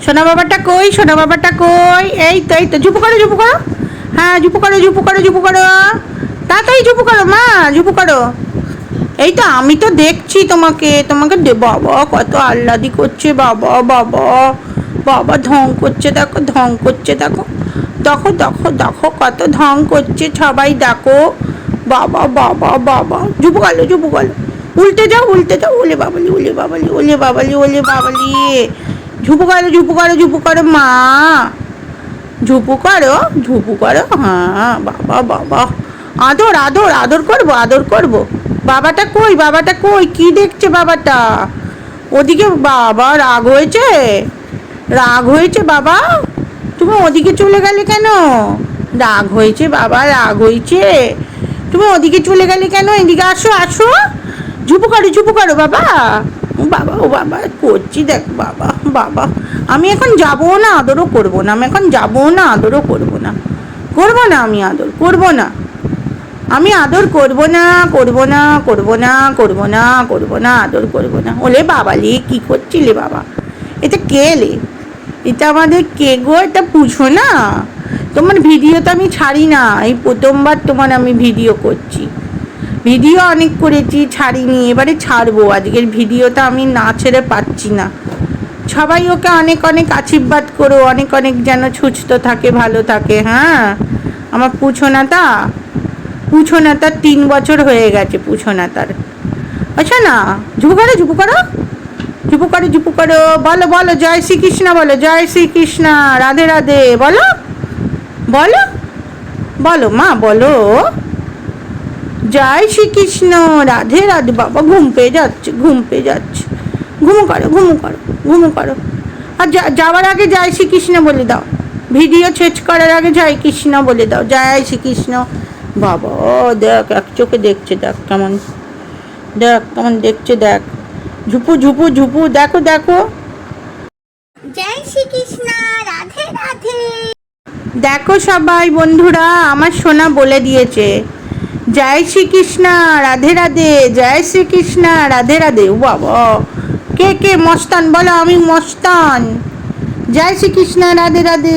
সোনা বাবাটা কই, সোনা বাবাটা কই? এই তো ঝুপু করো, ঝুপু করো। হ্যাঁ, ঝুপু করো, ঝুপু করো, ঝুপু করো। তাড়াতাড়ি ঝুপু করো মা, ঝুপু করো। এই তো আমি তো দেখছি তোমাকে, তোমাকে বাবা কত আহ্লাদি করছে, বাবা বাবা বাবা ঢং করছে, দেখো ঢং করছে, দেখো দেখো দেখো দেখো কত ঢং করছে, সবাই দেখো। বাবা বাবা বাবা ঝুপু গেলো, ঝুপু গেলো। উল্টে যাও, উল্টে যাও। ওলে বাবালি, ওলে বাবালি, ওলে বাবালি, ওলে বাবালি। ঝুপু করো, ঝুপু করো, ঝুপু করো মা। ঝুপু করো, ঝুপু করো। হ্যাঁ বাবা বাবা। আদর আদর আদর করবো, আদর করবো। বাবাটা কই, বাবাটা কই? কি দেখছে বাবাটা? ওদিকে বাবা রাগ হয়েছে, রাগ হয়েছে বাবা। তুমি ওদিকে চলে গেলে কেন? রাগ হয়েছে বাবা, রাগ হয়েছে। তুমি ওদিকে চলে গেলে কেন? এদিকে আসো, আসো। ঝুপু করো বাবা। ও বাবা, ও বাবা করছি দেখ বাবা বাবা। আমি এখন যাবো না, আদরও করবো না। আমি এখন যাবো না, আদরও করবো না। করবো না, আমি আদর করবো না। আমি আদর করবো না, করবো না, করবো না, করবো না, করবো না, আদর করবো না। ওলে বাবা লে, কি করছিলে বাবা? এটা কে লে? এটা আমাদের কে গো? এটা পুছো না। তোমার ভিডিও তো আমি ছাড়ি না, এই প্রথমবার তোমার আমি ভিডিও করছি। ভিডিও অনেক করেছি, ছাড়িনি, এবারে ছাড়বো। আজকের ভিডিওটা আমি না ছেড়ে পাচ্ছি না। সবাই ওকে অনেক অনেক আশীর্বাদ করো, অনেক অনেক যেন সুস্থ থাকে, ভালো থাকে। হ্যাঁ, আমার পুছো না তা, পুছো না তার 3 বছর হয়ে গেছে, পুছো না তার। আচ্ছা না, ঝুপু করো, ঝুপু করো, ঝুপু করো, ঝুপু করো। বলো বলো, জয় শ্রীকৃষ্ণ বলো, জয় শ্রীকৃষ্ণ, রাধে রাধে বলো, বলো, বলো মা বলো, জয় শ্রীকৃষ্ণ, রাধে রাধে। বাবা ঘুম পেয়ে যাচ্ছে, ঘুম পেয়ে যাচ্ছে। ঘুমো করো, ঘুমো করো, ঘুমো করো। আর যাওয়ার আগে জয় শ্রীকৃষ্ণ বলে দাও। ভিডিও শেষ করার আগে জয় কৃষ্ণ বলে দাও, জয় শ্রীকৃষ্ণ। বাবা দেখ, এক চোখে দেখছে, দেখ কেমন, দেখ কেমন দেখছে, দেখ। ঝুপু ঝুপু ঝুপু, দেখো দেখো। জয় শ্রীকৃষ্ণ, রাধে রাধে। দেখো সবাই বন্ধুরা, আমার সোনা বলে দিয়েছে, জয় শ্রীকৃষ্ণ, রাধে রাধে, জয় শ্রীকৃষ্ণ, রাধে রাধে। ও বাবা, কে কে মস্তান বলো? আমি মস্তান। জয় শ্রীকৃষ্ণ, রাধে রাধে,